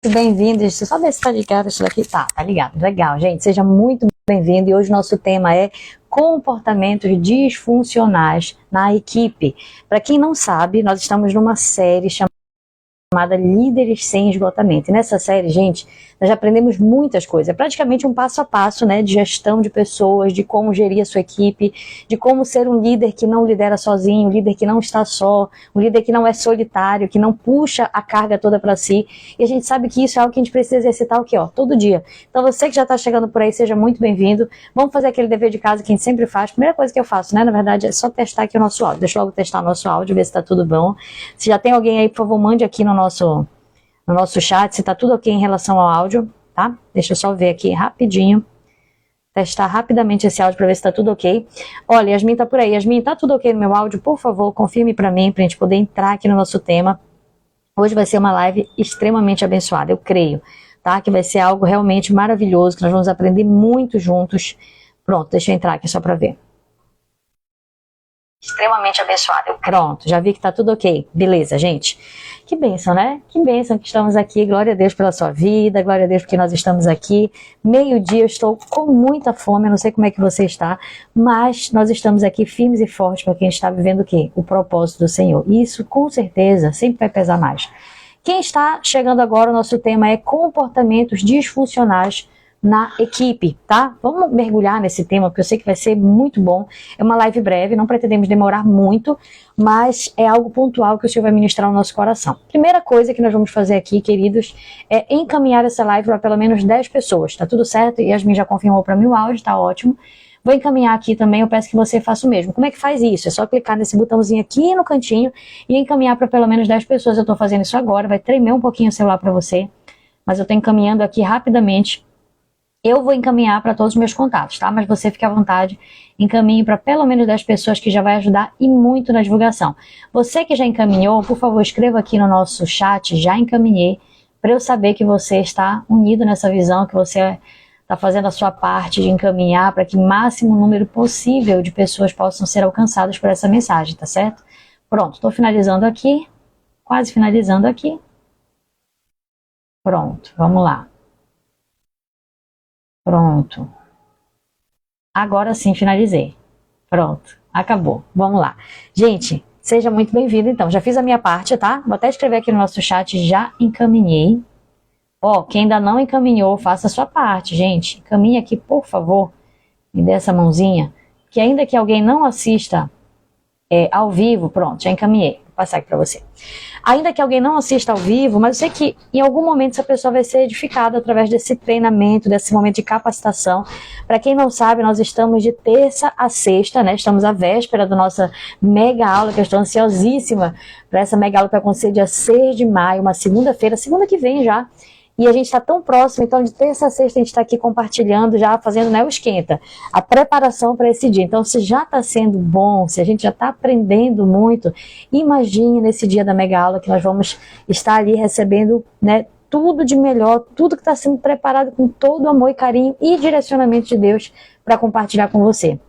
muito bem-vindo. Deixa eu só ver se tá ligado isso daqui. Tá ligado. Legal, gente. Seja muito bem-vindo. E hoje o nosso tema é comportamentos disfuncionais na equipe. Para quem não sabe, nós estamos numa série chamada Líderes Sem Esgotamento. E nessa série, gente, nós já aprendemos muitas coisas. É praticamente um passo a passo, né, de gestão de pessoas, de como gerir a sua equipe, de como ser um líder que não lidera sozinho, um líder que não está só, um líder que não é solitário, que não puxa a carga toda para si. E a gente sabe que isso é algo que a gente precisa exercitar o quê? Todo dia. Então você que já está chegando por aí, seja muito bem-vindo. Vamos fazer aquele dever de casa que a gente sempre faz. Primeira coisa que eu faço, né, na verdade, é só testar aqui o nosso áudio. Deixa eu logo testar o nosso áudio, ver se está tudo bom. Se já tem alguém aí, por favor, mande aqui no nosso chat se tá tudo ok em relação ao áudio, tá? Deixa eu só ver aqui rapidinho, testar rapidamente esse áudio para ver se tá tudo ok. Olha, Yasmin tá por aí. Yasmin, tá tudo ok no meu áudio? Por favor, confirme para mim, pra gente poder entrar aqui no nosso tema. Hoje vai ser uma live extremamente abençoada, eu creio, tá? Que vai ser algo realmente maravilhoso, que nós vamos aprender muito juntos. Pronto, deixa eu entrar aqui só para ver. Extremamente abençoada. Pronto, já vi que tá tudo ok. Beleza, gente. Que bênção, né? Que bênção que estamos aqui. Glória a Deus pela sua vida. Glória a Deus porque nós estamos aqui. Meio-dia, eu estou com muita fome. Eu não sei como é que você está, mas nós estamos aqui firmes e fortes para quem está vivendo o quê? O propósito do Senhor. E isso, com certeza, sempre vai pesar mais. Quem está chegando agora, o nosso tema é comportamentos disfuncionais na equipe, tá? Vamos mergulhar nesse tema, porque eu sei que vai ser muito bom. É uma live breve, não pretendemos demorar muito, mas é algo pontual que o Senhor vai ministrar no nosso coração. Primeira coisa que nós vamos fazer aqui, queridos, é encaminhar essa live para pelo menos 10 pessoas. Tá tudo certo? Yasmin já confirmou para mim o áudio, tá ótimo. Vou encaminhar aqui também, eu peço que você faça o mesmo. Como é que faz isso? É só clicar nesse botãozinho aqui no cantinho e encaminhar para pelo menos 10 pessoas. Eu tô fazendo isso agora, vai tremer um pouquinho o celular para você, mas eu tô encaminhando aqui rapidamente. Eu vou encaminhar para todos os meus contatos, tá? Mas você fique à vontade, encaminhe para pelo menos 10 pessoas, que já vai ajudar e muito na divulgação. Você que já encaminhou, por favor, escreva aqui no nosso chat, já encaminhei, para eu saber que você está unido nessa visão, que você está fazendo a sua parte de encaminhar para que o máximo número possível de pessoas possam ser alcançadas por essa mensagem, tá certo? Pronto, estou finalizando aqui, quase finalizando aqui. Pronto, vamos lá. Pronto. Agora sim, finalizei. Pronto, acabou. Vamos lá. Gente, seja muito bem-vindo, então. Já fiz a minha parte, tá? Vou até escrever aqui no nosso chat, já encaminhei. Ó, quem ainda não encaminhou, faça a sua parte, gente. Encaminhe aqui, por favor. Me dê essa mãozinha. Que ainda que alguém não assista ao vivo, pronto, já encaminhei. Vou passar aqui para você. Ainda que alguém não assista ao vivo, mas eu sei que em algum momento essa pessoa vai ser edificada através desse treinamento, desse momento de capacitação. Para quem não sabe, nós estamos de terça a sexta, né? Estamos à véspera da nossa mega aula, que eu estou ansiosíssima para essa mega aula que vai acontecer dia 6 de maio, uma segunda-feira, segunda que vem já. E a gente está tão próximo, então de terça a sexta a gente está aqui compartilhando, já fazendo, né, o esquenta, a preparação para esse dia. Então, se já está sendo bom, se a gente já está aprendendo muito, imagine nesse dia da mega aula que nós vamos estar ali recebendo, né, tudo de melhor, tudo que está sendo preparado com todo amor e carinho e direcionamento de Deus para compartilhar com você.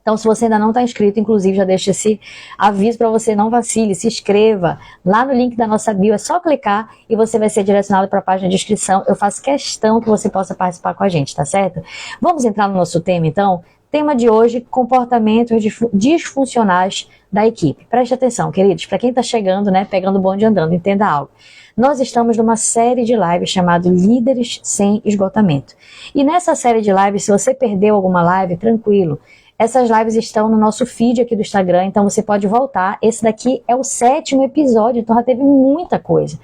Então, se você ainda não está inscrito, inclusive, já deixa esse aviso para você, não vacile, se inscreva. Lá no link da nossa bio, é só clicar e você vai ser direcionado para a página de inscrição. Eu faço questão que você possa participar com a gente, tá certo? Vamos entrar no nosso tema, então? Tema de hoje, comportamentos disfuncionais da equipe. Preste atenção, queridos, para quem está chegando, né, pegando o bonde andando, entenda algo. Nós estamos numa série de lives chamada Líderes Sem Esgotamento. E nessa série de lives, se você perdeu alguma live, tranquilo. Essas lives estão no nosso feed aqui do Instagram, então você pode voltar. Esse daqui é o 7º episódio, então já teve muita coisa.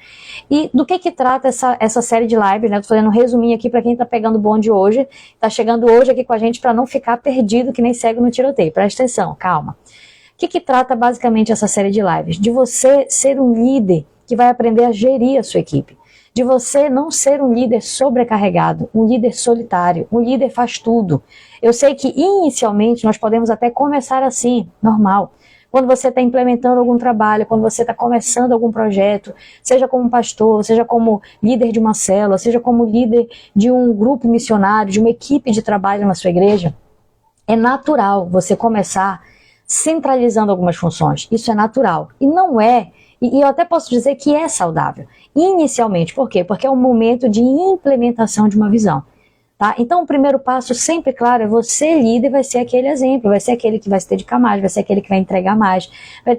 E do que trata essa série de lives, né? Estou fazendo um resuminho aqui para quem está pegando o bonde hoje, está chegando hoje aqui com a gente para não ficar perdido que nem cego no tiroteio. Presta atenção, calma. O que trata basicamente essa série de lives? De você ser um líder que vai aprender a gerir a sua equipe. De você não ser um líder sobrecarregado, um líder solitário, um líder faz tudo. Eu sei que inicialmente nós podemos até começar assim, normal. Quando você está implementando algum trabalho, quando você está começando algum projeto, seja como pastor, seja como líder de uma célula, seja como líder de um grupo missionário, de uma equipe de trabalho na sua igreja, é natural você começar centralizando algumas funções. Isso é natural. E não é E eu até posso dizer que é saudável. Inicialmente, por quê? Porque é um momento de implementação de uma visão. Tá? Então, o primeiro passo, sempre, claro, é você, líder, vai ser aquele exemplo, vai ser aquele que vai se dedicar mais, vai ser aquele que vai entregar mais, vai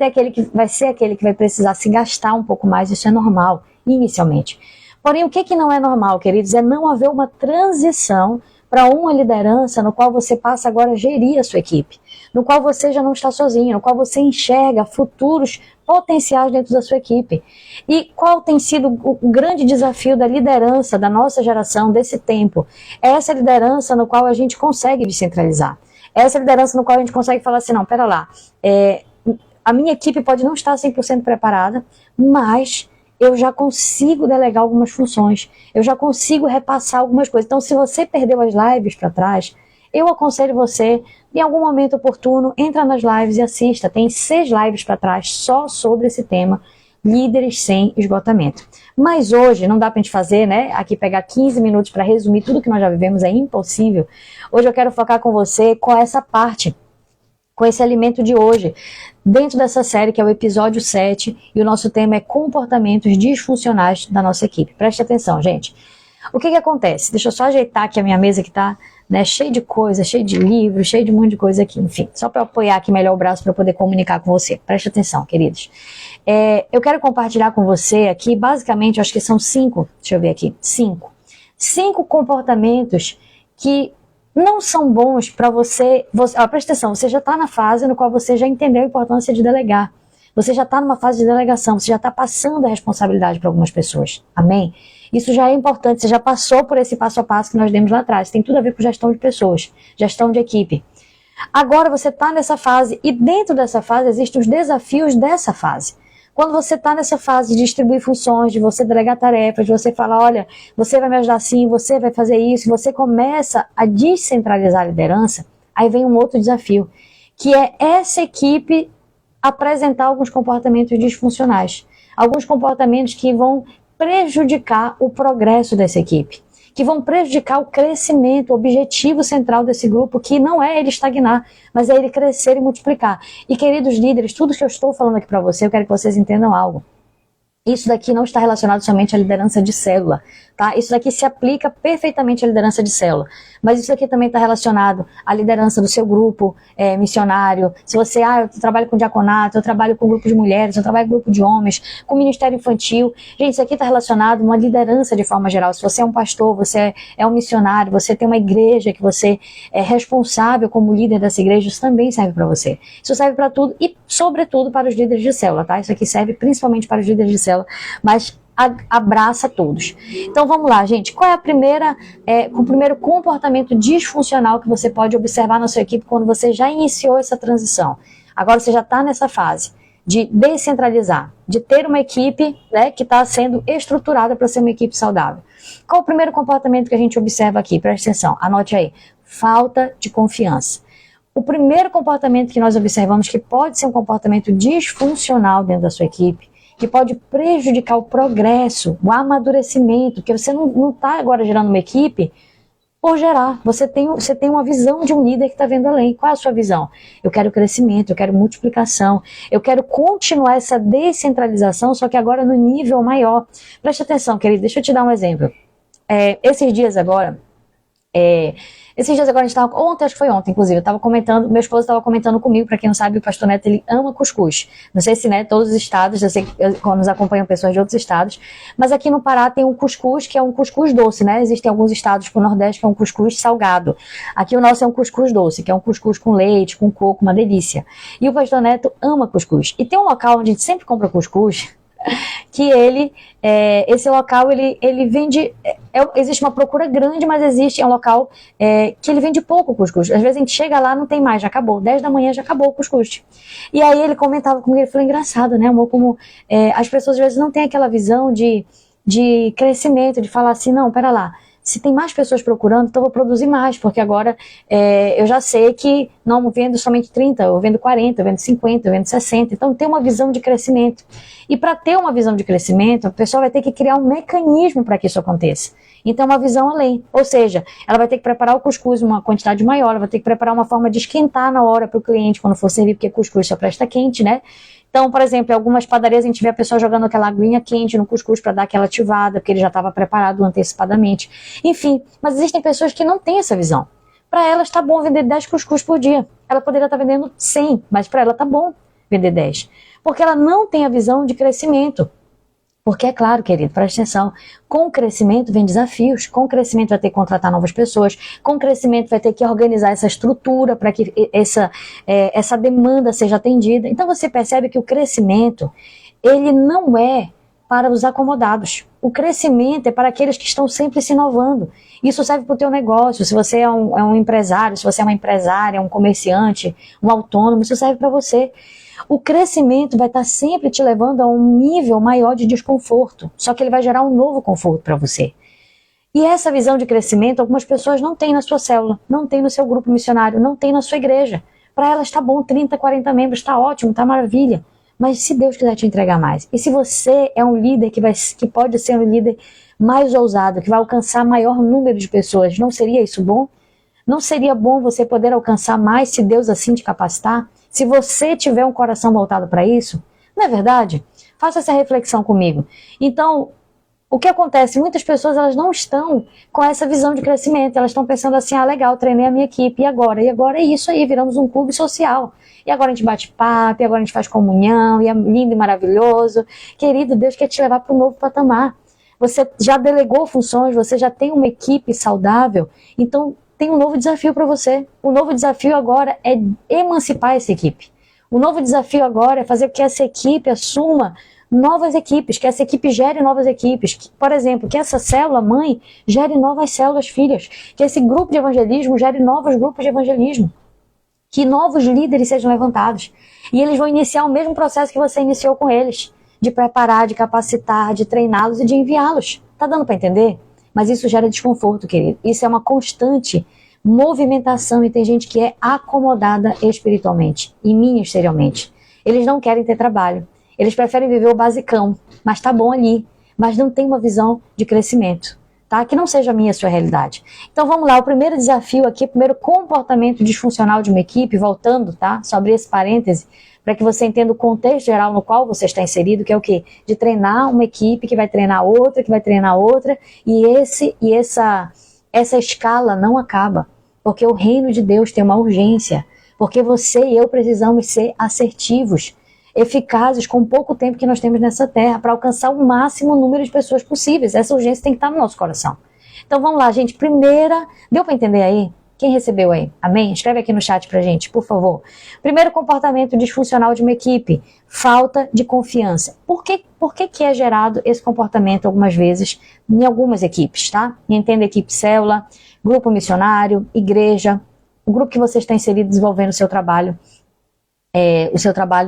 ser aquele que vai precisar se gastar um pouco mais, isso é normal, inicialmente. Porém, o que não é normal, queridos, é não haver uma transição para uma liderança no qual você passa agora a gerir a sua equipe, no qual você já não está sozinho, no qual você enxerga futuros potenciais dentro da sua equipe. E qual tem sido o grande desafio da liderança da nossa geração, desse tempo? É essa liderança no qual a gente consegue descentralizar. É essa liderança no qual a gente consegue falar assim, não, pera lá, a minha equipe pode não estar 100% preparada, mas eu já consigo delegar algumas funções, eu já consigo repassar algumas coisas. Então, se você perdeu as lives para trás, eu aconselho você, em algum momento oportuno, entra nas lives e assista. Tem 6 lives para trás só sobre esse tema, líderes sem esgotamento. Mas hoje, não dá para a gente fazer, né? Aqui pegar 15 minutos para resumir tudo que nós já vivemos, é impossível. Hoje eu quero focar com você com essa parte, com esse alimento de hoje, dentro dessa série que é o episódio 7, e o nosso tema é comportamentos disfuncionais da nossa equipe. Preste atenção, gente. O que acontece? Deixa eu só ajeitar aqui a minha mesa que está, né, cheia de coisa, cheia de livros, cheia de um monte de coisa aqui, enfim, só para apoiar aqui melhor o braço para poder comunicar com você. Preste atenção, queridos. Eu quero compartilhar com você aqui, basicamente, acho que são 5, deixa eu ver aqui, 5 comportamentos que não são bons para você, presta atenção, você já está na fase no qual você já entendeu a importância de delegar. Você já está numa fase de delegação, você já está passando a responsabilidade para algumas pessoas. Amém? Isso já é importante, você já passou por esse passo a passo que nós demos lá atrás. Tem tudo a ver com gestão de pessoas, gestão de equipe. Agora você está nessa fase, e dentro dessa fase existem os desafios dessa fase. Quando você está nessa fase de distribuir funções, de você delegar tarefas, de você falar, olha, você vai me ajudar assim, você vai fazer isso, você começa a descentralizar a liderança, aí vem um outro desafio, que é essa equipe apresentar alguns comportamentos disfuncionais, alguns comportamentos que vão prejudicar o progresso dessa equipe, que vão prejudicar o crescimento, o objetivo central desse grupo, que não é ele estagnar, mas é ele crescer e multiplicar. E, queridos líderes, tudo que eu estou falando aqui para você, eu quero que vocês entendam algo. Isso daqui não está relacionado somente à liderança de célula, tá? Isso daqui se aplica perfeitamente à liderança de célula, mas isso aqui também está relacionado à liderança do seu grupo missionário. Se você, eu trabalho com diaconato, eu trabalho com grupo de mulheres, eu trabalho com grupo de homens, com ministério infantil. Gente, isso aqui está relacionado a uma liderança de forma geral. Se você é um pastor, você é um missionário, você tem uma igreja que você é responsável como líder dessa igreja, isso também serve para você. Isso serve para tudo e, sobretudo, para os líderes de célula, tá? Isso aqui serve principalmente para os líderes de célula, mas abraça todos. Então vamos lá, gente. Qual é o primeiro comportamento disfuncional que você pode observar na sua equipe quando você já iniciou essa transição? Agora você já está nessa fase de descentralizar, de ter uma equipe, né, que está sendo estruturada para ser uma equipe saudável. Qual o primeiro comportamento que a gente observa aqui? Preste atenção, anote aí. Falta de confiança. O primeiro comportamento que nós observamos que pode ser um comportamento disfuncional dentro da sua equipe, que pode prejudicar o progresso, o amadurecimento, porque você não está agora gerando uma equipe por gerar. Você tem uma visão de um líder que está vendo além. Qual é a sua visão? Eu quero crescimento, eu quero multiplicação, eu quero continuar essa descentralização, só que agora no nível maior. Preste atenção, querido, deixa eu te dar um exemplo. Esses dias agora a gente estava, acho que foi ontem, inclusive, eu estava comentando, meu esposo estava comentando comigo, para quem não sabe, o pastor Neto, ele ama cuscuz. Não sei se, né, todos os estados, eu sei que quando nos acompanham pessoas de outros estados, mas aqui no Pará tem um cuscuz, que é um cuscuz doce, né? Existem alguns estados pro Nordeste que é um cuscuz salgado. Aqui o nosso é um cuscuz doce, que é um cuscuz com leite, com coco, uma delícia. E o pastor Neto ama cuscuz. E tem um local onde a gente sempre compra cuscuz, que esse local, ele vende, existe uma procura grande, mas é um local que ele vende pouco cuscuz. Às vezes a gente chega lá, não tem mais, já acabou, 10 da manhã já acabou o cuscuz. E aí ele comentava comigo, ele falou, engraçado, né, amor, como as pessoas às vezes não têm aquela visão de crescimento, de falar assim, não, pera lá, se tem mais pessoas procurando, então eu vou produzir mais, porque agora eu já sei que não vendo somente 30, eu vendo 40, eu vendo 50, eu vendo 60, então tem uma visão de crescimento. E para ter uma visão de crescimento, a pessoa vai ter que criar um mecanismo para que isso aconteça. Então uma visão além, ou seja, ela vai ter que preparar o cuscuz uma quantidade maior, ela vai ter que preparar uma forma de esquentar na hora para o cliente quando for servir, porque cuscuz só presta quente, né? Então, por exemplo, em algumas padarias a gente vê a pessoa jogando aquela aguinha quente no cuscuz para dar aquela ativada, porque ele já estava preparado antecipadamente. Enfim, mas existem pessoas que não têm essa visão. Para elas está bom vender 10 cuscuz por dia. Ela poderia estar vendendo 100, mas para ela está bom vender 10. Porque ela não tem a visão de crescimento. Porque é claro, querido, presta atenção, com o crescimento vem desafios, com o crescimento vai ter que contratar novas pessoas, com o crescimento vai ter que organizar essa estrutura para que essa demanda seja atendida. Então você percebe que o crescimento, ele não é para os acomodados. O crescimento é para aqueles que estão sempre se inovando. Isso serve para o teu negócio, se você é um empresário, se você é uma empresária, um comerciante, um autônomo, isso serve para você. O crescimento vai estar sempre te levando a um nível maior de desconforto, só que ele vai gerar um novo conforto para você. E essa visão de crescimento, algumas pessoas não têm na sua célula, não têm no seu grupo missionário, não têm na sua igreja. Para elas está bom, 30, 40 membros, está ótimo, está maravilha. Mas se Deus quiser te entregar mais, e se você é um líder que pode ser um líder mais ousado, que vai alcançar maior número de pessoas, não seria isso bom? Não seria bom você poder alcançar mais se Deus assim te capacitar? Se você tiver um coração voltado para isso, não é verdade? Faça essa reflexão comigo. Então, o que acontece? Muitas pessoas elas não estão com essa visão de crescimento. Elas estão pensando assim, legal, treinei a minha equipe, e agora? E agora é isso aí, viramos um clube social. E agora a gente bate papo, e agora a gente faz comunhão, e é lindo e maravilhoso. Querido, Deus quer te levar para um novo patamar. Você já delegou funções, você já tem uma equipe saudável, então tem um novo desafio para você. O novo desafio agora é emancipar essa equipe. O novo desafio agora é fazer com que essa equipe assuma novas equipes, que essa equipe gere novas equipes. Que, por exemplo, que essa célula mãe gere novas células filhas. Que esse grupo de evangelismo gere novos grupos de evangelismo. Que novos líderes sejam levantados. E eles vão iniciar o mesmo processo que você iniciou com eles. De preparar, de capacitar, de treiná-los e de enviá-los. Tá dando para entender? Mas isso gera desconforto, querido. Isso é uma constante movimentação e tem gente que é acomodada espiritualmente e ministerialmente. Eles não querem ter trabalho. Eles preferem viver o basicão, mas tá bom ali. Mas não tem uma visão de crescimento, tá? Que não seja a minha, a sua realidade. Então vamos lá, o primeiro desafio aqui, o primeiro comportamento disfuncional de uma equipe, voltando, tá? Só abrir esse parêntese, para que você entenda o contexto geral no qual você está inserido, que é o quê? De treinar uma equipe que vai treinar outra, que vai treinar outra, e essa escala não acaba, porque o reino de Deus tem uma urgência, porque você e eu precisamos ser assertivos, eficazes com pouco tempo que nós temos nessa terra, para alcançar o máximo número de pessoas possíveis. Essa urgência tem que estar no nosso coração. Então vamos lá, gente. Primeira, deu para entender aí? Quem recebeu aí? Amém? Escreve aqui no chat pra gente, por favor. Primeiro comportamento disfuncional de uma equipe, falta de confiança. Por que é gerado esse comportamento algumas vezes em algumas equipes, tá? Entenda equipe célula, grupo missionário, igreja, o grupo que você está inserido desenvolvendo o seu trabalho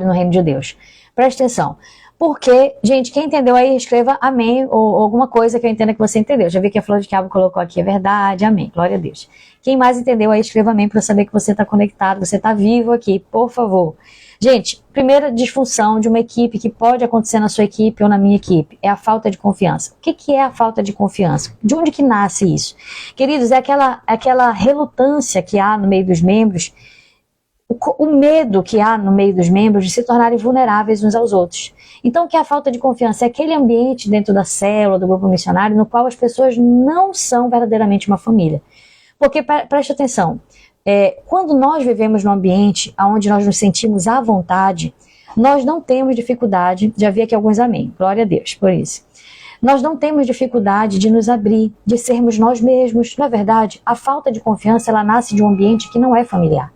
no reino de Deus. Preste atenção. Porque, gente, quem entendeu aí, escreva amém ou alguma coisa que eu entenda que você entendeu. Já vi que a Flor de Quiabo colocou aqui, é verdade, amém, glória a Deus. Quem mais entendeu aí, escreva amém para eu saber que você está conectado, você está vivo aqui, por favor. Gente, primeira disfunção de uma equipe que pode acontecer na sua equipe ou na minha equipe é a falta de confiança. O que é a falta de confiança? De onde que nasce isso? Queridos, é aquela relutância que há no meio dos membros, o medo que há no meio dos membros de se tornarem vulneráveis uns aos outros. Então, o que é a falta de confiança? É aquele ambiente dentro da célula, do grupo missionário, no qual as pessoas não são verdadeiramente uma família. Porque, preste atenção, quando nós vivemos num ambiente onde nós nos sentimos à vontade, nós não temos dificuldade, já vi aqui alguns amém, glória a Deus por isso. Nós não temos dificuldade de nos abrir, de sermos nós mesmos. Na verdade, a falta de confiança, ela nasce de um ambiente que não é familiar.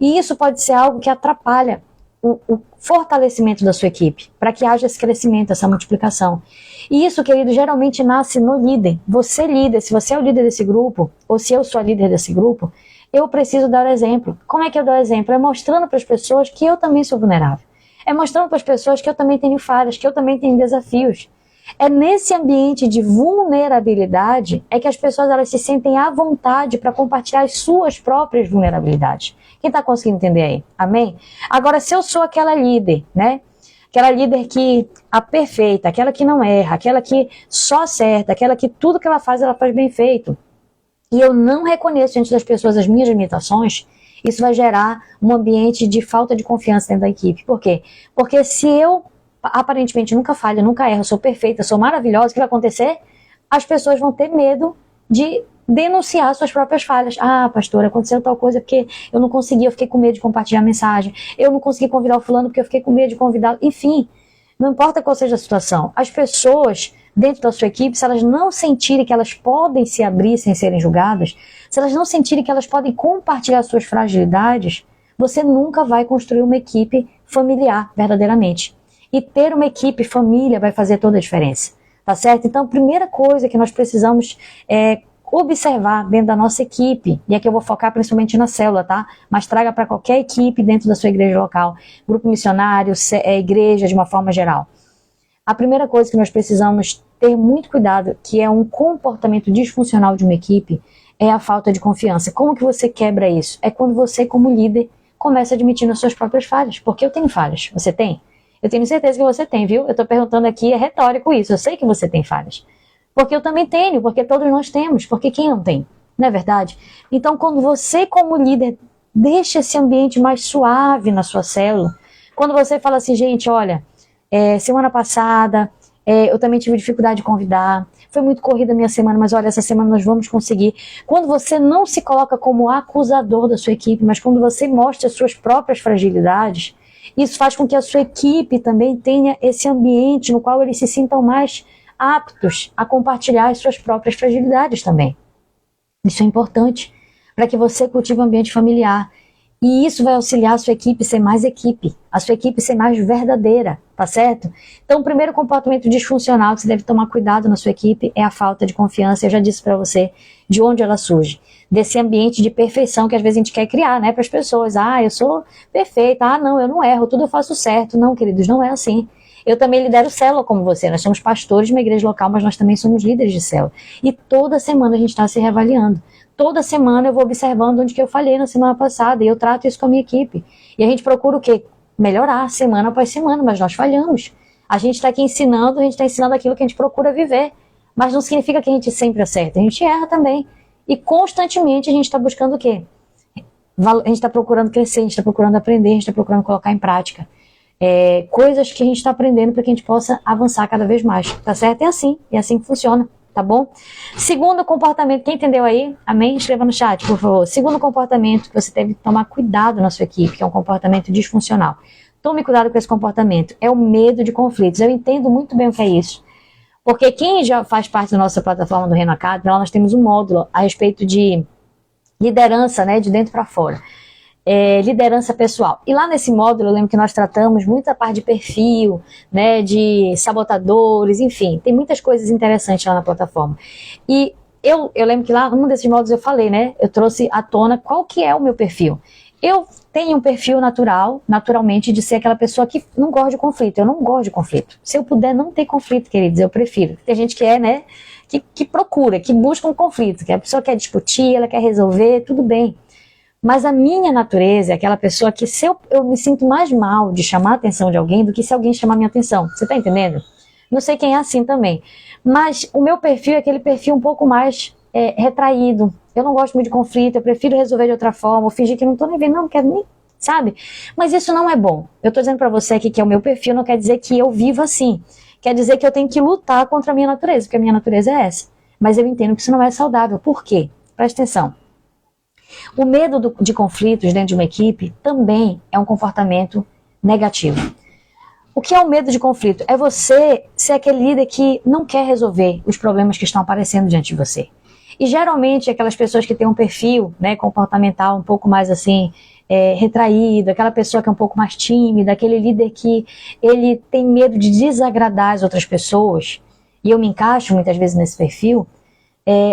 E isso pode ser algo que atrapalha o fortalecimento da sua equipe, para que haja esse crescimento, essa multiplicação. E isso, querido, geralmente nasce no líder. Você líder, se você é o líder desse grupo, ou se eu sou a líder desse grupo, eu preciso dar o exemplo. Como é que eu dou o exemplo? É mostrando para as pessoas que eu também sou vulnerável. É mostrando para as pessoas que eu também tenho falhas, que eu também tenho desafios. É nesse ambiente de vulnerabilidade é que as pessoas elas se sentem à vontade para compartilhar as suas próprias vulnerabilidades. Quem está conseguindo entender aí? Amém? Agora, se eu sou aquela líder, né? Aquela líder a perfeita, aquela que não erra, aquela que só acerta, aquela que tudo que ela faz bem feito, e eu não reconheço diante das pessoas as minhas limitações, Isso vai gerar um ambiente de falta de confiança dentro da equipe. Por quê? Porque se eu aparentemente nunca falho, nunca erro, sou perfeita, sou maravilhosa, o que vai acontecer? As pessoas vão ter medo de denunciar suas próprias falhas. Ah, pastora, aconteceu tal coisa porque eu não consegui, eu fiquei com medo de compartilhar a mensagem. Eu não consegui convidar o fulano porque eu fiquei com medo de convidá-lo. Enfim, não importa qual seja a situação. As pessoas dentro da sua equipe, se elas não sentirem que elas podem se abrir sem serem julgadas, se elas não sentirem que elas podem compartilhar suas fragilidades, você nunca vai construir uma equipe familiar verdadeiramente. E ter uma equipe família vai fazer toda a diferença, tá certo? Então, a primeira coisa que nós precisamos observar dentro da nossa equipe, e aqui eu vou focar principalmente na célula, tá? Mas traga para qualquer equipe dentro da sua igreja local, grupo missionário, igreja de uma forma geral. A primeira coisa que nós precisamos ter muito cuidado, que é um comportamento disfuncional de uma equipe, é a falta de confiança. Como que você quebra isso? É quando você, como líder, começa admitindo as suas próprias falhas. Porque eu tenho falhas. Você tem? Eu tenho certeza que você tem, viu? Eu estou perguntando aqui, é retórico isso. Eu sei que você tem falhas. Porque eu também tenho, porque todos nós temos. Porque quem não tem? Não é verdade? Então, quando você, como líder, deixa esse ambiente mais suave na sua célula, quando você fala assim, gente, olha, semana passada eu também tive dificuldade de convidar, foi muito corrida a minha semana, mas olha, essa semana nós vamos conseguir. Quando você não se coloca como acusador da sua equipe, mas quando você mostra as suas próprias fragilidades, isso faz com que a sua equipe também tenha esse ambiente no qual eles se sintam mais aptos a compartilhar as suas próprias fragilidades também. Isso é importante para que você cultive um ambiente familiar. E isso vai auxiliar a sua equipe a ser mais equipe, a sua equipe ser mais verdadeira, tá certo? Então, o primeiro comportamento disfuncional que você deve tomar cuidado na sua equipe é a falta de confiança. Eu já disse para você de onde ela surge. Desse ambiente de perfeição que às vezes a gente quer criar, né, para as pessoas. Ah, eu sou perfeita. Ah, não, eu não erro, tudo eu faço certo. Não, queridos, não é assim. Eu também lidero célula como você. Nós somos pastores de uma igreja local, mas nós também somos líderes de célula. E toda semana a gente está se reavaliando. Toda semana eu vou observando onde que eu falhei na semana passada e eu trato isso com a minha equipe. E a gente procura o quê? Melhorar semana após semana, mas nós falhamos. A gente está aqui ensinando, a gente está ensinando aquilo que a gente procura viver. Mas não significa que a gente sempre acerta, a gente erra também. E constantemente a gente está buscando o quê? A gente está procurando crescer, a gente está procurando aprender, a gente está procurando colocar em prática. Coisas que a gente está aprendendo para que a gente possa avançar cada vez mais, tá certo? É assim que funciona. Tá bom? Segundo comportamento, quem entendeu aí? Amém? Escreva no chat, por favor. Segundo comportamento que você deve tomar cuidado na sua equipe, que é um comportamento disfuncional. Tome cuidado com esse comportamento. É o medo de conflitos. Eu entendo muito bem o que é isso. Porque quem já faz parte da nossa plataforma do Reino Academy, lá nós temos um módulo a respeito de liderança, né, de dentro para fora. Liderança pessoal. E lá nesse módulo eu lembro que nós tratamos muita parte de perfil, né, de sabotadores, enfim, tem muitas coisas interessantes lá na plataforma. E eu lembro que lá, num desses módulos eu falei, né, eu trouxe à tona qual que é o meu perfil. Eu tenho um perfil naturalmente, de ser aquela pessoa que não gosta de conflito. Eu não gosto de conflito. Se eu puder não ter conflito, queridos, eu prefiro. Tem gente que né, que procura, que busca um conflito, que a pessoa quer discutir, ela quer resolver, tudo bem. Mas a minha natureza é aquela pessoa que se eu me sinto mais mal de chamar a atenção de alguém do que se alguém chamar a minha atenção. Você tá entendendo? Não sei quem é assim também. Mas o meu perfil é aquele perfil um pouco mais retraído. Eu não gosto muito de conflito, eu prefiro resolver de outra forma, ou fingir que não tô nem vendo, não quero nem, sabe? Mas isso não é bom. Eu tô dizendo pra você aqui que é o meu perfil, não quer dizer que eu vivo assim. Quer dizer que eu tenho que lutar contra a minha natureza, porque a minha natureza é essa. Mas eu entendo que isso não é saudável. Por quê? Presta atenção. O medo de conflitos dentro de uma equipe também é um comportamento negativo. O que é o medo de conflito? É você ser aquele líder que não quer resolver os problemas que estão aparecendo diante de você. E geralmente aquelas pessoas que têm um perfil, né, comportamental um pouco mais assim, retraído, aquela pessoa que é um pouco mais tímida, aquele líder que ele tem medo de desagradar as outras pessoas, e eu me encaixo muitas vezes nesse perfil,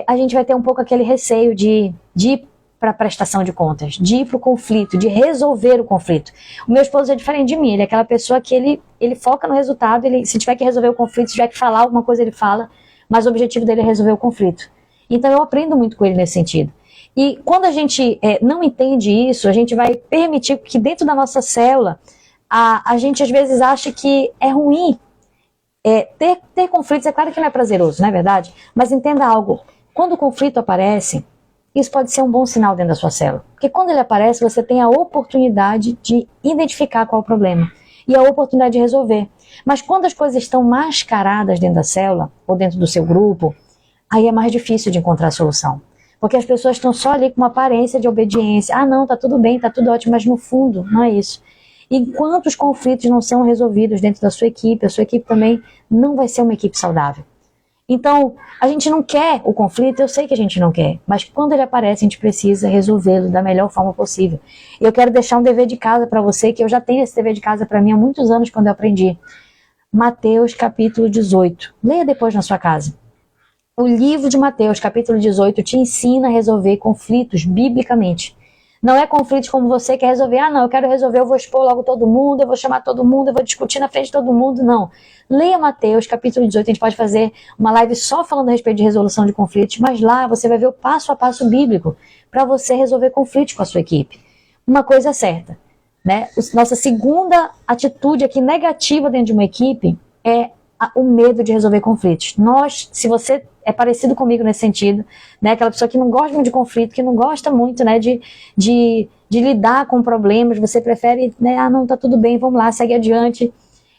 a gente vai ter um pouco aquele receio de ir para a prestação de contas, de ir para o conflito, de resolver o conflito. O meu esposo é diferente de mim, ele é aquela pessoa que ele foca no resultado, se tiver que resolver o conflito, se tiver que falar alguma coisa, ele fala, mas o objetivo dele é resolver o conflito. Então eu aprendo muito com ele nesse sentido. E quando a gente não entende isso, a gente vai permitir que dentro da nossa célula, a gente às vezes acha que é ruim. Ter conflitos, é claro que não é prazeroso, não é verdade? Mas entenda algo, quando o conflito aparece, isso pode ser um bom sinal dentro da sua célula. Porque quando ele aparece, você tem a oportunidade de identificar qual é o problema e a oportunidade de resolver. Mas quando as coisas estão mascaradas dentro da célula ou dentro do seu grupo, aí é mais difícil de encontrar a solução. Porque as pessoas estão só ali com uma aparência de obediência. Ah, não, tá tudo bem, tá tudo ótimo, mas no fundo não é isso. Enquanto os conflitos não são resolvidos dentro da sua equipe, a sua equipe também não vai ser uma equipe saudável. Então, a gente não quer o conflito, eu sei que a gente não quer, mas quando ele aparece, a gente precisa resolvê-lo da melhor forma possível. E eu quero deixar um dever de casa para você, que eu já tenho esse dever de casa para mim há muitos anos quando eu aprendi. Mateus capítulo 18. Leia depois na sua casa. O livro de Mateus capítulo 18 te ensina a resolver conflitos biblicamente. Não é conflitos como você quer resolver. Ah, não, eu quero resolver, eu vou expor logo todo mundo, eu vou chamar todo mundo, eu vou discutir na frente de todo mundo. Não. Leia Mateus, capítulo 18. A gente pode fazer uma live só falando a respeito de resolução de conflitos, mas lá você vai ver o passo a passo bíblico para você resolver conflitos com a sua equipe. Uma coisa é certa, né? Nossa segunda atitude aqui negativa dentro de uma equipe é o medo de resolver conflitos. Se você é parecido comigo nesse sentido, né? Aquela pessoa que não gosta muito de conflito, que não gosta muito, né, de lidar com problemas, você prefere, né, ah, não, tá tudo bem, vamos lá, segue adiante.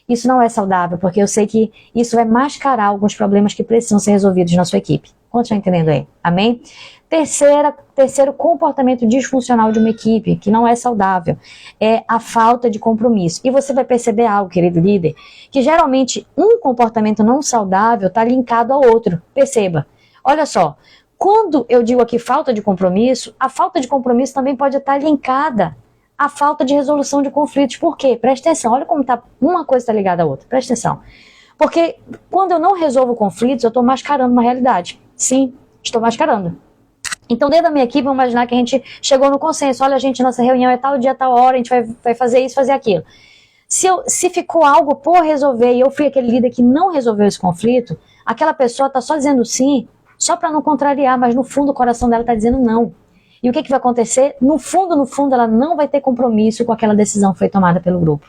Isso não é saudável, porque eu sei que isso vai mascarar alguns problemas que precisam ser resolvidos na sua equipe. Quantos estão entendendo aí? Amém? Terceiro comportamento disfuncional de uma equipe, que não é saudável, é a falta de compromisso. E você vai perceber algo, querido líder, que geralmente um comportamento não saudável está linkado ao outro. Perceba. Olha só, quando eu digo aqui falta de compromisso, a falta de compromisso também pode estar linkada à falta de resolução de conflitos. Por quê? Presta atenção, olha como uma coisa está ligada à outra. Presta atenção. Porque quando eu não resolvo conflitos, eu estou mascarando uma realidade. Sim, estou mascarando. Então, dentro da minha equipe, vamos imaginar que a gente chegou no consenso. Olha, gente, nossa reunião é tal dia, tal hora, a gente vai fazer isso, fazer aquilo. Se ficou algo por resolver e eu fui aquele líder que não resolveu esse conflito, aquela pessoa está só dizendo sim, só para não contrariar, mas no fundo o coração dela está dizendo não. E o que vai acontecer? No fundo, ela não vai ter compromisso com aquela decisão que foi tomada pelo grupo.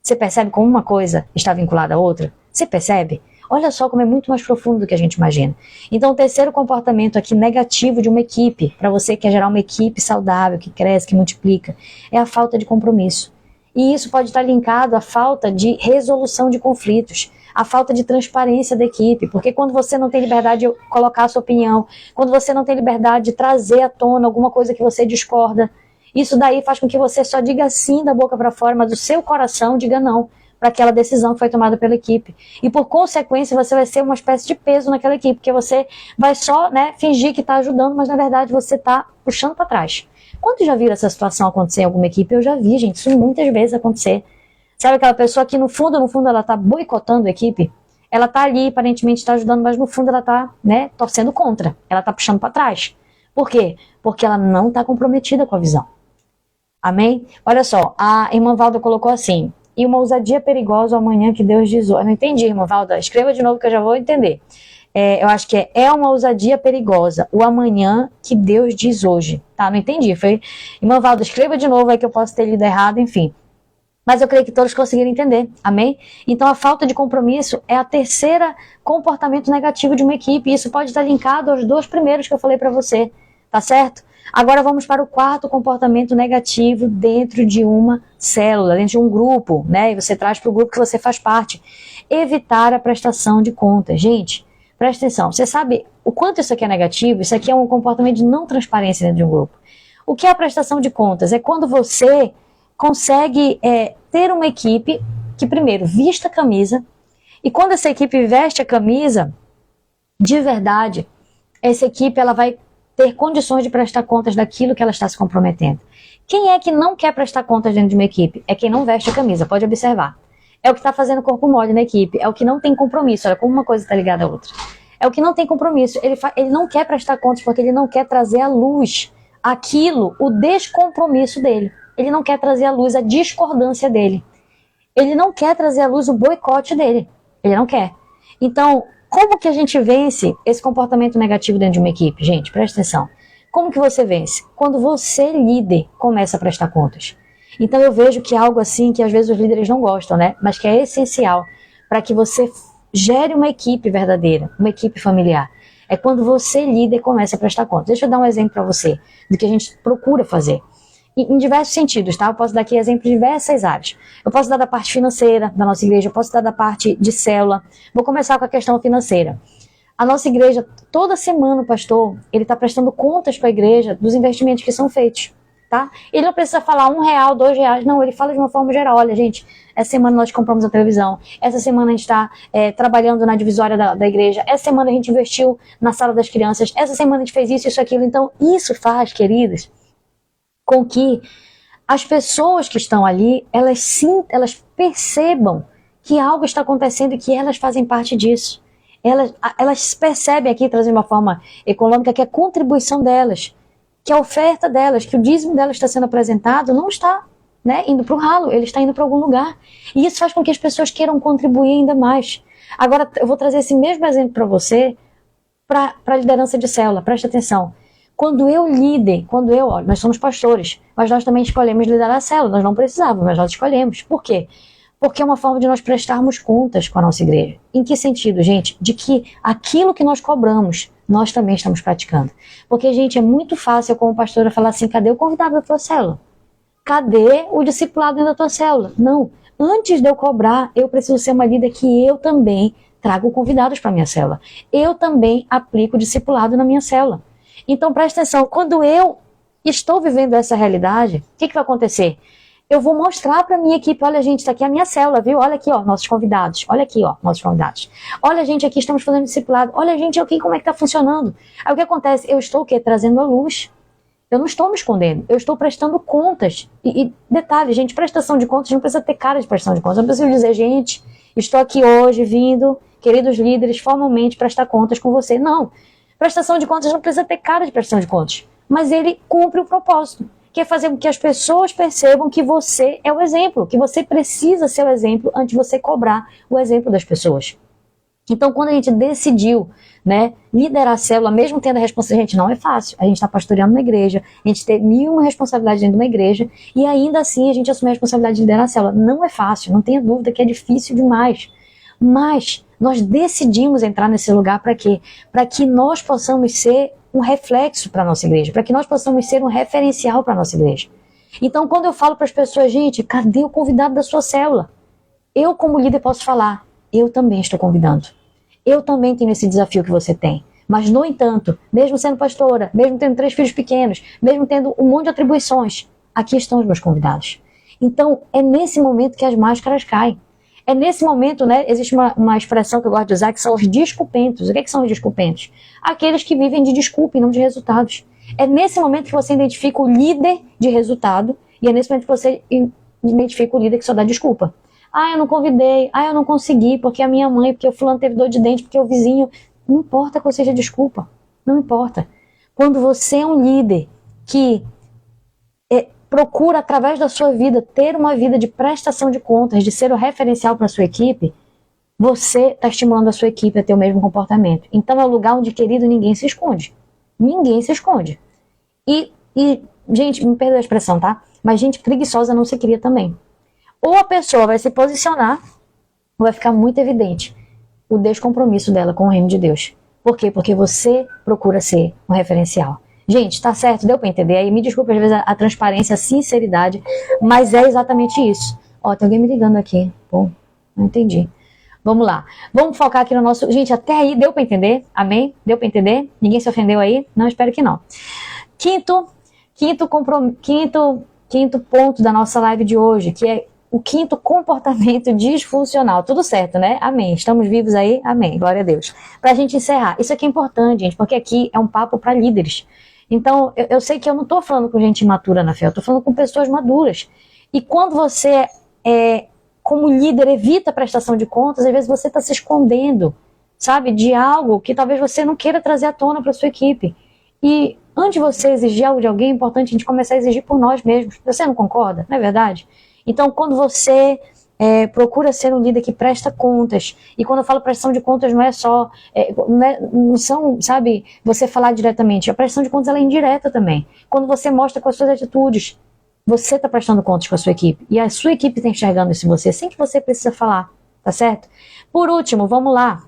Você percebe como uma coisa está vinculada à outra? Você percebe? Olha só como é muito mais profundo do que a gente imagina. Então, o terceiro comportamento aqui negativo de uma equipe, para você que quer gerar uma equipe saudável, que cresce, que multiplica, é a falta de compromisso. E isso pode estar linkado à falta de resolução de conflitos, à falta de transparência da equipe, porque quando você não tem liberdade de colocar a sua opinião, quando você não tem liberdade de trazer à tona alguma coisa que você discorda, isso daí faz com que você só diga sim da boca para fora, mas o seu coração diga não para aquela decisão que foi tomada pela equipe. E por consequência você vai ser uma espécie de peso naquela equipe, porque você vai só, né, fingir que está ajudando, mas na verdade você está puxando para trás. Quantos já viram essa situação acontecer em alguma equipe? Eu já vi, gente, isso muitas vezes acontecer. Sabe aquela pessoa que no fundo ela está boicotando a equipe? Ela está ali, aparentemente está ajudando, mas no fundo ela está, né, torcendo contra. Ela está puxando para trás. Por quê? Porque ela não está comprometida com a visão. Amém? Olha só, a irmã Valda colocou assim: e uma ousadia perigosa amanhã que Deus diz hoje. Eu não entendi, irmã Valda. Escreva de novo que eu já vou entender. Eu acho que é uma ousadia perigosa, o amanhã que Deus diz hoje. Tá, não entendi. Foi, irmã Valda, escreva de novo aí que eu posso ter lido errado, enfim. Mas eu creio que todos conseguiram entender, amém? Então a falta de compromisso é a terceira comportamento negativo de uma equipe, e isso pode estar linkado aos dois primeiros que eu falei para você, tá certo? Agora vamos para o quarto comportamento negativo dentro de uma célula, dentro de um grupo, né? E você traz para o grupo que você faz parte. Evitar a prestação de contas. Gente, presta atenção, você sabe o quanto isso aqui é negativo? Isso aqui é um comportamento de não transparência dentro de um grupo. O que é a prestação de contas? É quando você consegue ter uma equipe que primeiro vista a camisa, e quando essa equipe veste a camisa, de verdade, essa equipe ela vai ter condições de prestar contas daquilo que ela está se comprometendo. Quem é que não quer prestar contas dentro de uma equipe? É quem não veste a camisa, pode observar. É o que está fazendo corpo mole na equipe, é o que não tem compromisso, olha como uma coisa está ligada à outra. É o que não tem compromisso, ele não quer prestar contas porque ele não quer trazer à luz aquilo, o descompromisso dele. Ele não quer trazer à luz a discordância dele. Ele não quer trazer à luz o boicote dele. Ele não quer. Então, como que a gente vence esse comportamento negativo dentro de uma equipe? Gente, presta atenção. Como que você vence? Quando você, líder, começa a prestar contas. Então eu vejo que é algo assim que às vezes os líderes não gostam, né? Mas que é essencial para que você gere uma equipe verdadeira, uma equipe familiar. É quando você, líder, começa a prestar contas. Deixa eu dar um exemplo para você do que a gente procura fazer. Em diversos sentidos, tá? Eu posso dar aqui exemplos de diversas áreas. Eu posso dar da parte financeira da nossa igreja, eu posso dar da parte de célula. Vou começar com a questão financeira. A nossa igreja, toda semana o pastor, ele está prestando contas para a igreja dos investimentos que são feitos, tá? Ele não precisa falar R$1, R$2, não, ele fala de uma forma geral. Olha, gente, essa semana nós compramos a televisão, essa semana a gente está trabalhando na divisória da igreja, essa semana a gente investiu na sala das crianças, essa semana a gente fez isso, aquilo. Então, isso faz, queridos, com que as pessoas que estão ali, elas percebam que algo está acontecendo e que elas fazem parte disso. Elas percebem aqui, trazendo uma forma econômica, que a contribuição delas, que a oferta delas, que o dízimo delas está sendo apresentado, não está, né, indo para o ralo, ele está indo para algum lugar. E isso faz com que as pessoas queiram contribuir ainda mais. Agora, eu vou trazer esse mesmo exemplo para você, para a liderança de célula, presta atenção. Quando eu, nós somos pastores, mas nós também escolhemos liderar a célula, nós não precisávamos, mas nós escolhemos. Por quê? Porque é uma forma de nós prestarmos contas com a nossa igreja. Em que sentido, gente? De que aquilo que nós cobramos, nós também estamos praticando. Porque, gente, é muito fácil, como pastora, falar assim, cadê o convidado da tua célula? Cadê o discipulado dentro da tua célula? Não. Antes de eu cobrar, eu preciso ser uma líder que eu também trago convidados para a minha célula. Eu também aplico discipulado na minha célula. Então, presta atenção, quando eu estou vivendo essa realidade, o que vai acontecer? Eu vou mostrar para a minha equipe, olha, gente, está aqui a minha célula, viu? Olha aqui, ó, nossos convidados. Olha aqui, ó, nossos convidados. Olha, gente, aqui estamos fazendo discipulado. Olha, gente, aqui como é que está funcionando. Aí o que acontece? Eu estou o quê? Trazendo a luz. Eu não estou me escondendo. Eu estou prestando contas. E detalhe, gente, prestação de contas não precisa ter cara de prestação de contas. Não precisa dizer, gente, estou aqui hoje vindo, queridos líderes, formalmente prestar contas com você. Não. Prestação de contas não precisa ter cara de prestação de contas. Mas ele cumpre o propósito, que é fazer com que as pessoas percebam que você é o exemplo, que você precisa ser o exemplo antes de você cobrar o exemplo das pessoas. Então, quando a gente decidiu, né, liderar a célula, mesmo tendo a responsabilidade, gente, não é fácil. A gente está pastoreando uma igreja, a gente tem 1001 responsabilidades dentro de uma igreja, e ainda assim a gente assume a responsabilidade de liderar a célula. Não é fácil, não tenha dúvida que é difícil demais. Mas nós decidimos entrar nesse lugar para quê? Para que nós possamos ser um reflexo para a nossa igreja, para que nós possamos ser um referencial para a nossa igreja. Então, quando eu falo para as pessoas, gente, cadê o convidado da sua célula? Eu, como líder, posso falar, eu também estou convidando. Eu também tenho esse desafio que você tem. Mas, no entanto, mesmo sendo pastora, mesmo tendo 3 filhos pequenos, mesmo tendo um monte de atribuições, aqui estão os meus convidados. Então, é nesse momento que as máscaras caem. É nesse momento, né, existe uma expressão que eu gosto de usar, que são os desculpentos. O que são os desculpentos? Aqueles que vivem de desculpa e não de resultados. É nesse momento que você identifica o líder de resultado, e é nesse momento que você identifica o líder que só dá desculpa. Ah, eu não convidei, ah, eu não consegui, porque a minha mãe, porque o fulano teve dor de dente, porque o vizinho... Não importa que seja desculpa, não importa. Quando você é um líder que procura, através da sua vida, ter uma vida de prestação de contas, de ser o referencial para a sua equipe, você está estimulando a sua equipe a ter o mesmo comportamento. Então é o lugar onde, querido, ninguém se esconde. Ninguém se esconde. E gente, me perdoa a expressão, tá? Mas gente preguiçosa não se cria também. Ou a pessoa vai se posicionar, ou vai ficar muito evidente o descompromisso dela com o reino de Deus. Por quê? Porque você procura ser um referencial. Gente, tá certo, deu pra entender? Aí me desculpa às vezes a transparência, a sinceridade, mas é exatamente isso. Ó, tem alguém me ligando aqui. Pô, não entendi. Vamos lá. Vamos focar aqui no nosso... Gente, até aí deu pra entender? Amém? Deu pra entender? Ninguém se ofendeu aí? Não, espero que não. Quinto ponto da nossa live de hoje, que é o quinto comportamento disfuncional. Tudo certo, né? Amém. Estamos vivos aí? Amém. Glória a Deus. Pra gente encerrar. Isso aqui é importante, gente, porque aqui é um papo para líderes. Então, eu sei que eu não estou falando com gente imatura na fé, eu estou falando com pessoas maduras. E quando você, como líder, evita a prestação de contas, às vezes você está se escondendo, sabe, de algo que talvez você não queira trazer à tona para sua equipe. E antes de você exigir algo de alguém, é importante a gente começar a exigir por nós mesmos. Você não concorda? Não é verdade? Então, quando você procura ser um líder que presta contas, e quando eu falo prestação de contas não é só, não são, sabe, você falar diretamente, a prestação de contas ela é indireta também. Quando você mostra com as suas atitudes, você está prestando contas com a sua equipe, e a sua equipe está enxergando isso em você, sem que você precisa falar, tá certo? Por último, vamos lá,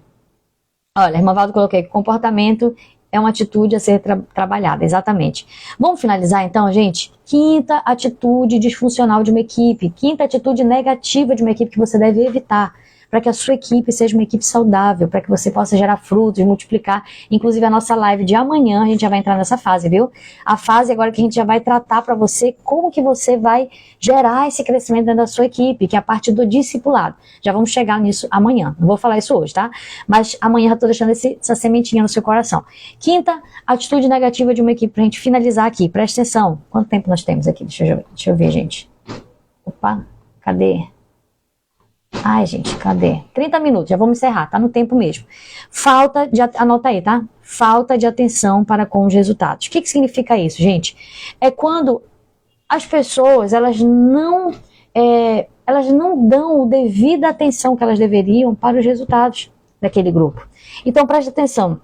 Olha, irmã Valdo, coloquei que comportamento é uma atitude a ser trabalhada, exatamente. Vamos finalizar então, gente? Quinta atitude disfuncional de uma equipe, quinta atitude negativa de uma equipe que você deve evitar, para que a sua equipe seja uma equipe saudável, para que você possa gerar frutos, multiplicar. Inclusive a nossa live de amanhã, a gente já vai entrar nessa fase, viu? A fase agora que a gente já vai tratar para você como que você vai gerar esse crescimento dentro da sua equipe, que é a parte do discipulado. Já vamos chegar nisso amanhã, não vou falar isso hoje, tá? Mas amanhã eu estou deixando essa sementinha no seu coração. Quinta atitude negativa de uma equipe, para a gente finalizar aqui, presta atenção. Quanto tempo nós temos aqui? Deixa eu ver, gente. Opa, cadê? Ai, gente, cadê? 30 minutos, já vamos encerrar, tá no tempo mesmo. Anota aí, tá? Falta de atenção para com os resultados. O que significa isso, gente? É quando as pessoas, elas não dão a devida atenção que elas deveriam para os resultados daquele grupo. Então, preste atenção.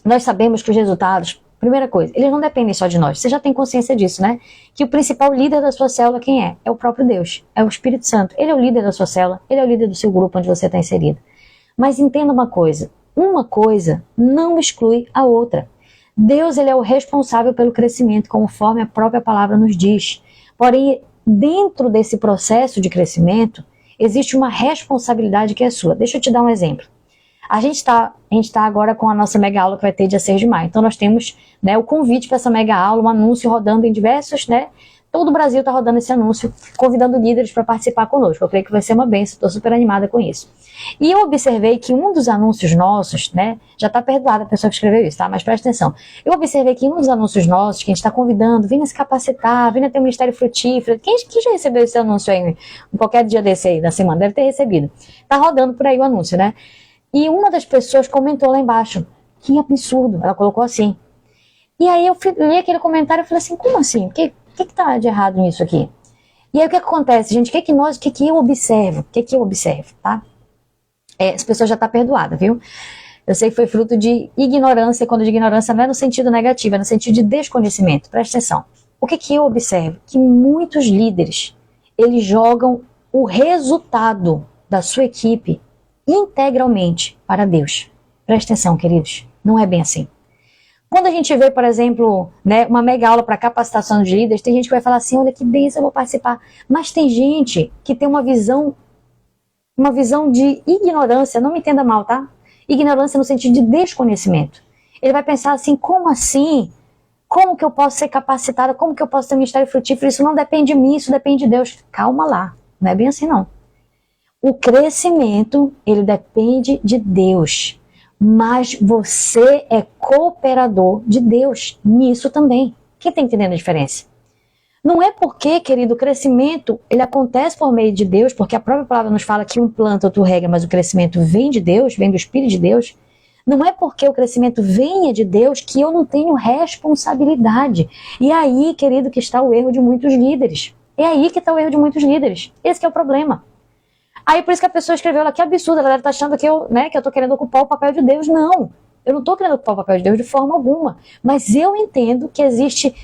Nós sabemos que os resultados, primeira coisa, eles não dependem só de nós. Você já tem consciência disso, né? Que o principal líder da sua célula, quem é? É o próprio Deus. É o Espírito Santo. Ele é o líder da sua célula. Ele é o líder do seu grupo onde você está inserido. Mas entenda uma coisa não exclui a outra. Deus, ele é o responsável pelo crescimento, conforme a própria palavra nos diz. Porém, dentro desse processo de crescimento, existe uma responsabilidade que é sua. Deixa eu te dar um exemplo. A gente tá agora com a nossa mega aula que vai ter dia 6 de maio. Então nós temos, né, o convite para essa mega aula, um anúncio rodando em diversos, né? Todo o Brasil está rodando esse anúncio, convidando líderes para participar conosco. Eu creio que vai ser uma bênção, estou super animada com isso. E eu observei que um dos anúncios nossos, né? Já está perdoada a pessoa que escreveu isso, tá? Mas presta atenção. Eu observei que um dos anúncios nossos, que a gente está convidando, venha se capacitar, venha ter um ministério frutífero. Quem já recebeu esse anúncio aí? Em qualquer dia desse aí da semana, deve ter recebido. Tá rodando por aí o anúncio, né? E uma das pessoas comentou lá embaixo, que absurdo, ela colocou assim. E aí eu li aquele comentário e falei assim, como assim? O que tá de errado nisso aqui? E aí o que acontece, gente? O que eu observo? Tá? Essa pessoa já tá perdoada, viu? Eu sei que foi fruto de ignorância, quando de ignorância não é no sentido negativo, é no sentido de desconhecimento. Presta atenção. O que eu observo? Que muitos líderes, eles jogam o resultado da sua equipe integralmente para Deus. Presta atenção, queridos. Não é bem assim. Quando a gente vê, por exemplo, né, uma mega aula para capacitação de líderes, tem gente que vai falar assim, olha que bênção, eu vou participar. Mas tem gente que tem uma visão de ignorância, não me entenda mal, tá? Ignorância no sentido de desconhecimento. Ele vai pensar assim, como assim? Como que eu posso ser capacitada? Como que eu posso ter um ministério frutífero? Isso não depende de mim, isso depende de Deus. Calma lá, não é bem assim não. O crescimento, ele depende de Deus, mas você é cooperador de Deus nisso também. Quem está entendendo a diferença? Não é porque, querido, o crescimento, ele acontece por meio de Deus, porque a própria palavra nos fala que um planta, outro rega, mas o crescimento vem de Deus, vem do Espírito de Deus. Não é porque o crescimento venha de Deus que eu não tenho responsabilidade. E é aí, querido, que está o erro de muitos líderes. É aí que está o erro de muitos líderes. Esse que é o problema. Aí por isso que a pessoa escreveu lá, que absurdo, a galera tá achando que eu tô querendo ocupar o papel de Deus. Não, eu não tô querendo ocupar o papel de Deus de forma alguma. Mas eu entendo que existe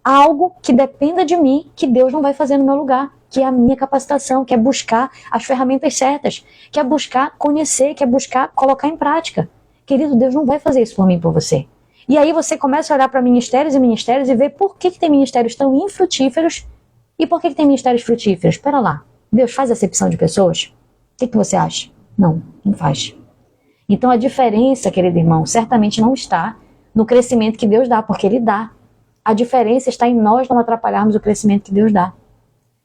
algo que dependa de mim, que Deus não vai fazer no meu lugar, que é a minha capacitação, que é buscar as ferramentas certas, que é buscar conhecer, que é buscar colocar em prática. Querido, Deus não vai fazer isso por mim e por você. E aí você começa a olhar para ministérios e ver por que tem ministérios tão infrutíferos e por que tem ministérios frutíferos. Espera lá. Deus faz acepção de pessoas? O que você acha? Não faz. Então a diferença, querido irmão, certamente não está no crescimento que Deus dá, porque Ele dá. A diferença está em nós não atrapalharmos o crescimento que Deus dá.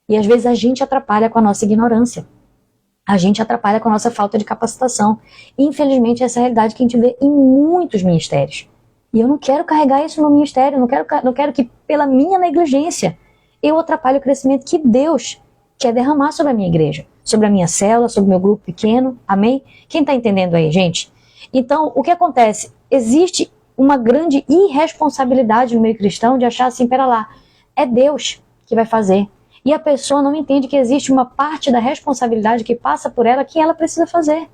E às vezes a gente atrapalha com a nossa ignorância. A gente atrapalha com a nossa falta de capacitação. Infelizmente, essa é a realidade que a gente vê em muitos ministérios. E eu não quero carregar isso no ministério, não quero que pela minha negligência eu atrapalhe o crescimento que Deus quer derramar sobre a minha igreja, sobre a minha célula, sobre o meu grupo pequeno, amém? Quem está entendendo aí, gente? Então, o que acontece? Existe uma grande irresponsabilidade no meio cristão de achar assim, pera lá, é Deus que vai fazer. E a pessoa não entende que existe uma parte da responsabilidade que passa por ela que ela precisa fazer.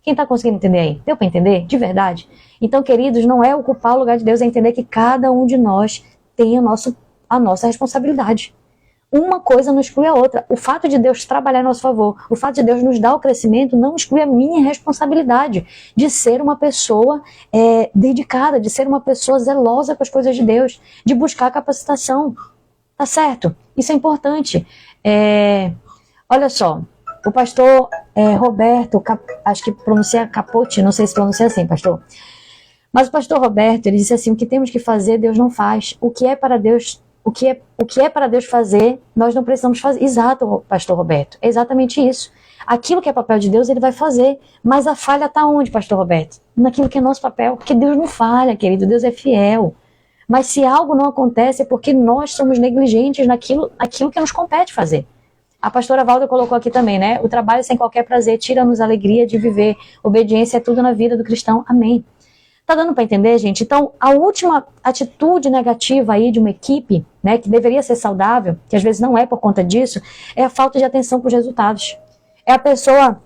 Quem está conseguindo entender aí? Deu para entender? De verdade? Então, queridos, não é ocupar o lugar de Deus, é entender que cada um de nós tem a nossa responsabilidade. Uma coisa não exclui a outra. O fato de Deus trabalhar a nosso favor, o fato de Deus nos dar o crescimento, não exclui a minha responsabilidade de ser uma pessoa dedicada, de ser uma pessoa zelosa com as coisas de Deus, de buscar capacitação. Tá certo? Isso é importante. Olha só, o pastor Roberto, acho que pronuncia Capote, não sei se pronuncia assim, pastor. Mas o pastor Roberto, ele disse assim, o que temos que fazer, Deus não faz. O que é para Deus, o que é para Deus fazer, nós não precisamos fazer. Exato, pastor Roberto, é exatamente isso. Aquilo que é papel de Deus, ele vai fazer. Mas a falha está onde, pastor Roberto? Naquilo que é nosso papel. Porque Deus não falha, querido, Deus é fiel. Mas se algo não acontece, é porque nós somos negligentes naquilo que nos compete fazer. A pastora Valda colocou aqui também, né? O trabalho sem qualquer prazer tira-nos a alegria de viver. Obediência é tudo na vida do cristão. Amém. Tá dando para entender, gente? Então, a última atitude negativa aí de uma equipe, né, que deveria ser saudável, que às vezes não é por conta disso, é a falta de atenção para os resultados. É a pessoa,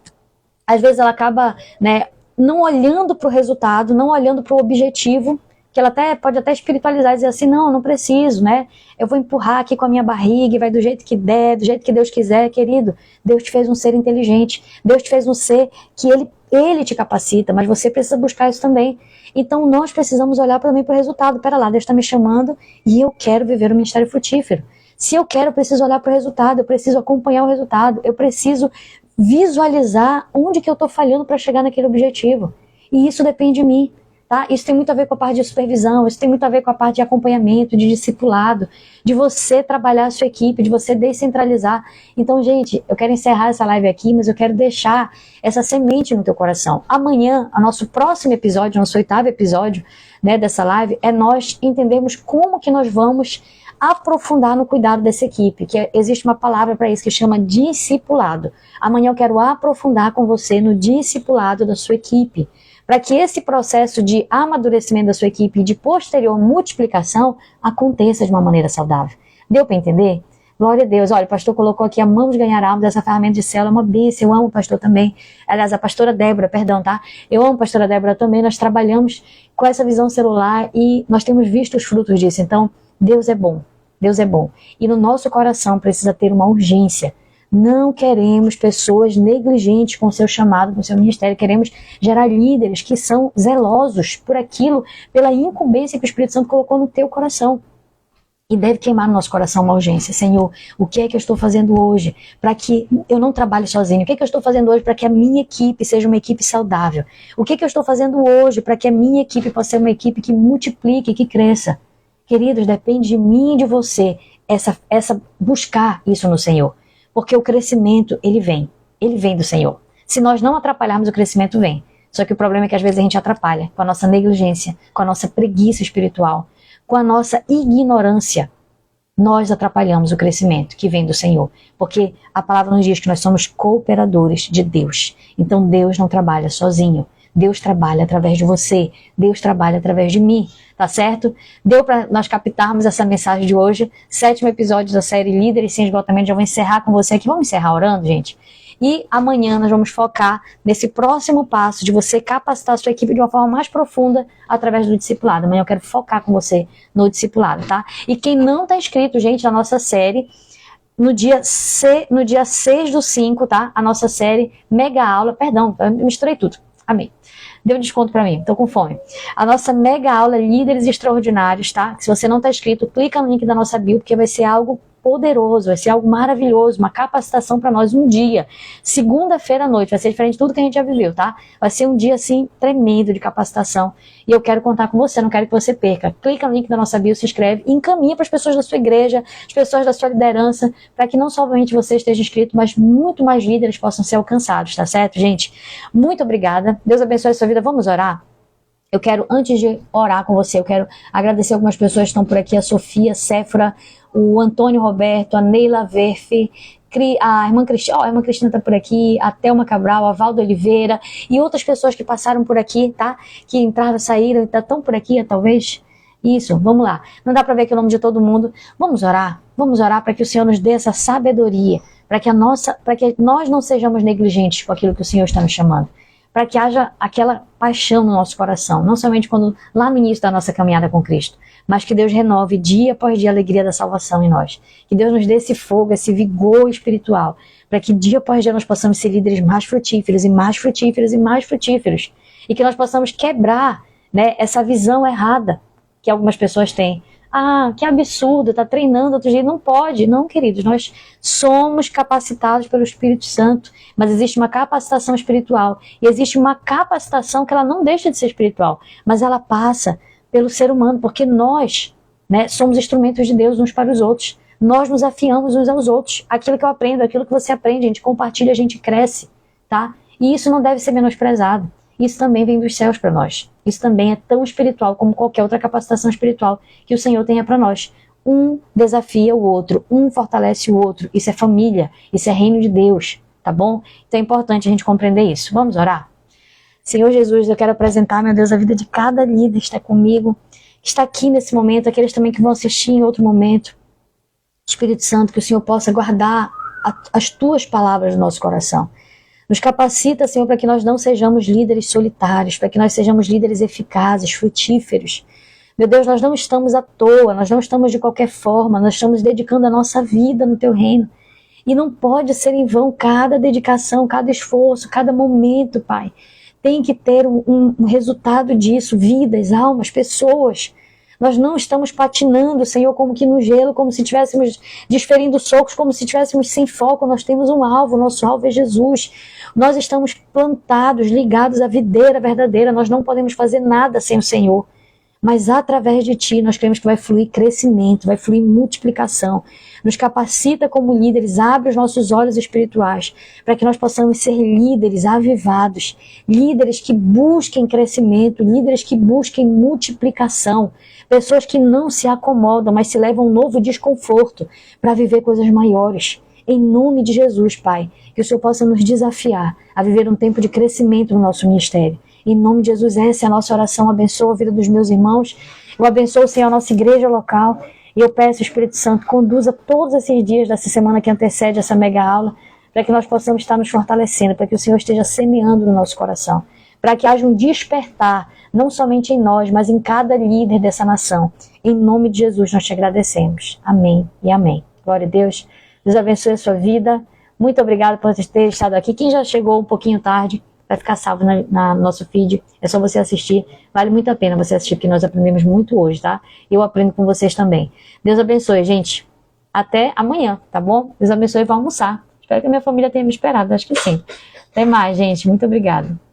às vezes ela acaba, né, não olhando para o resultado, não olhando para o objetivo, que ela pode até espiritualizar e dizer assim, não preciso, né? Eu vou empurrar aqui com a minha barriga e vai do jeito que der, do jeito que Deus quiser, querido. Deus te fez um ser inteligente, Deus te fez um ser que Ele te capacita, mas você precisa buscar isso também. Então nós precisamos olhar também para o resultado. Pera lá, Deus está me chamando e eu quero viver o ministério frutífero. Se eu quero, eu preciso olhar para o resultado, eu preciso acompanhar o resultado, eu preciso visualizar onde que eu estou falhando para chegar naquele objetivo. E isso depende de mim. Tá? Isso tem muito a ver com a parte de supervisão, isso tem muito a ver com a parte de acompanhamento, de discipulado, de você trabalhar a sua equipe, de você descentralizar. Então, gente, eu quero encerrar essa live aqui, mas eu quero deixar essa semente no teu coração. Amanhã, o nosso próximo episódio, nosso 8º episódio, né, dessa live, é nós entendermos como que nós vamos aprofundar no cuidado dessa equipe, que existe uma palavra para isso que chama discipulado. Amanhã eu quero aprofundar com você no discipulado da sua equipe, para que esse processo de amadurecimento da sua equipe e de posterior multiplicação aconteça de uma maneira saudável. Deu para entender? Glória a Deus. Olha, o pastor colocou aqui, amamos ganhar almas, essa ferramenta de célula é uma bênção. Eu amo o pastor também. Aliás, a pastora Débora, perdão, tá? Eu amo a pastora Débora também. Nós trabalhamos com essa visão celular e nós temos visto os frutos disso. Então, Deus é bom. Deus é bom. E no nosso coração precisa ter uma urgência. Não queremos pessoas negligentes com o seu chamado, com o seu ministério. Queremos gerar líderes que são zelosos por aquilo, pela incumbência que o Espírito Santo colocou no teu coração. E deve queimar no nosso coração uma urgência. Senhor, o que é que eu estou fazendo hoje para que eu não trabalhe sozinho? O que é que eu estou fazendo hoje para que a minha equipe seja uma equipe saudável? O que é que eu estou fazendo hoje para que a minha equipe possa ser uma equipe que multiplique, que cresça? Queridos, depende de mim e de você buscar isso no Senhor. Porque o crescimento, ele vem do Senhor. Se nós não atrapalharmos, o crescimento vem. Só que o problema é que às vezes a gente atrapalha com a nossa negligência, com a nossa preguiça espiritual, com a nossa ignorância. Nós atrapalhamos o crescimento que vem do Senhor. Porque a palavra nos diz que nós somos cooperadores de Deus. Então Deus não trabalha sozinho. Deus trabalha através de você. Deus trabalha através de mim. Tá certo? Deu para nós captarmos essa mensagem de hoje. 7º episódio da série Líderes Sem Esgotamento. Já vou encerrar com você aqui. Vamos encerrar orando, gente? E amanhã nós vamos focar nesse próximo passo de você capacitar a sua equipe de uma forma mais profunda através do discipulado. Amanhã eu quero focar com você no discipulado, tá? E quem não está inscrito, gente, na nossa série, no dia 6/5, tá? A nossa série Mega Aula, perdão, eu misturei tudo. Amém. Deu um desconto pra mim, tô com fome. A nossa mega aula Líderes Extraordinários, tá? Se você não tá inscrito, clica no link da nossa bio, porque vai ser algo poderoso, vai ser algo maravilhoso, uma capacitação para nós um dia. Segunda-feira à noite, vai ser diferente de tudo que a gente já viveu, tá? Vai ser um dia, assim, tremendo de capacitação. E eu quero contar com você, não quero que você perca. Clica no link da nossa bio, se inscreve e encaminha para as pessoas da sua igreja, as pessoas da sua liderança, para que não somente você esteja inscrito, mas muito mais líderes possam ser alcançados, tá certo, gente? Muito obrigada. Deus abençoe a sua vida. Vamos orar? Eu quero, antes de orar com você, eu quero agradecer algumas pessoas que estão por aqui, a Sofia, Séfora, o Antônio Roberto, a Neila Verfe, a irmã Cristina, a irmã Cristina está por aqui, a Thelma Cabral, a Valdo Oliveira e outras pessoas que passaram por aqui, tá? Que entraram, saíram, estão por aqui, talvez. Isso, vamos lá. Não dá para ver aqui o nome de todo mundo. Vamos orar para que o Senhor nos dê essa sabedoria, para que nós não sejamos negligentes com aquilo que o Senhor está nos chamando. para que haja aquela paixão no nosso coração, não somente quando lá no início da nossa caminhada com Cristo, mas que Deus renove dia após dia a alegria da salvação em nós. Que Deus nos dê esse fogo, esse vigor espiritual, para que dia após dia nós possamos ser líderes mais frutíferos e mais frutíferos e mais frutíferos. E que nós possamos quebrar, né, essa visão errada que algumas pessoas têm. Ah, que absurdo, tá treinando outro jeito. Não pode. Não, queridos, nós somos capacitados pelo Espírito Santo, mas existe uma capacitação espiritual. E existe uma capacitação que ela não deixa de ser espiritual, mas ela passa pelo ser humano, porque nós, né, somos instrumentos de Deus uns para os outros. Nós nos afiamos uns aos outros. Aquilo que eu aprendo, aquilo que você aprende, a gente compartilha, a gente cresce, tá? E isso não deve ser menosprezado. Isso também vem dos céus para nós. Isso também é tão espiritual como qualquer outra capacitação espiritual que o Senhor tenha para nós. Um desafia o outro, um fortalece o outro. Isso é família, isso é reino de Deus, tá bom? Então é importante a gente compreender isso. Vamos orar? Senhor Jesus, eu quero apresentar, meu Deus, a vida de cada líder que está comigo, que está aqui nesse momento, aqueles também que vão assistir em outro momento. Espírito Santo, que o Senhor possa guardar as tuas palavras no nosso coração. Nos capacita, Senhor, para que nós não sejamos líderes solitários, para que nós sejamos líderes eficazes, frutíferos. Meu Deus, nós não estamos à toa, nós não estamos de qualquer forma, nós estamos dedicando a nossa vida no Teu reino. E não pode ser em vão cada dedicação, cada esforço, cada momento, Pai. Tem que ter um resultado disso, vidas, almas, pessoas. Nós não estamos patinando, Senhor, como que no gelo, como se estivéssemos desferindo socos, como se estivéssemos sem foco. Nós temos um alvo, nosso alvo é Jesus. Nós estamos plantados, ligados à videira verdadeira. Nós não podemos fazer nada sem o Senhor. Mas através de Ti, nós cremos que vai fluir crescimento, vai fluir multiplicação. Nos capacita como líderes, abre os nossos olhos espirituais, para que nós possamos ser líderes avivados, líderes que busquem crescimento, líderes que busquem multiplicação, pessoas que não se acomodam, mas se levam um novo desconforto para viver coisas maiores. Em nome de Jesus, Pai, que o Senhor possa nos desafiar a viver um tempo de crescimento no nosso ministério. Em nome de Jesus, essa é a nossa oração. Abençoa a vida dos meus irmãos. Eu abençoo, Senhor, a nossa igreja local. E eu peço, Espírito Santo, conduza todos esses dias dessa semana que antecede essa mega aula, para que nós possamos estar nos fortalecendo, para que o Senhor esteja semeando no nosso coração, para que haja um despertar, não somente em nós, mas em cada líder dessa nação. Em nome de Jesus, nós te agradecemos. Amém e amém. Glória a Deus. Deus abençoe a sua vida. Muito obrigado por ter estado aqui. Quem já chegou um pouquinho tarde, vai ficar salvo no nosso feed. É só você assistir. Vale muito a pena você assistir, porque nós aprendemos muito hoje, tá? Eu aprendo com vocês também. Deus abençoe, gente. Até amanhã, tá bom? Deus abençoe e vá almoçar. Espero que a minha família tenha me esperado. Acho que sim. Até mais, gente. Muito obrigada.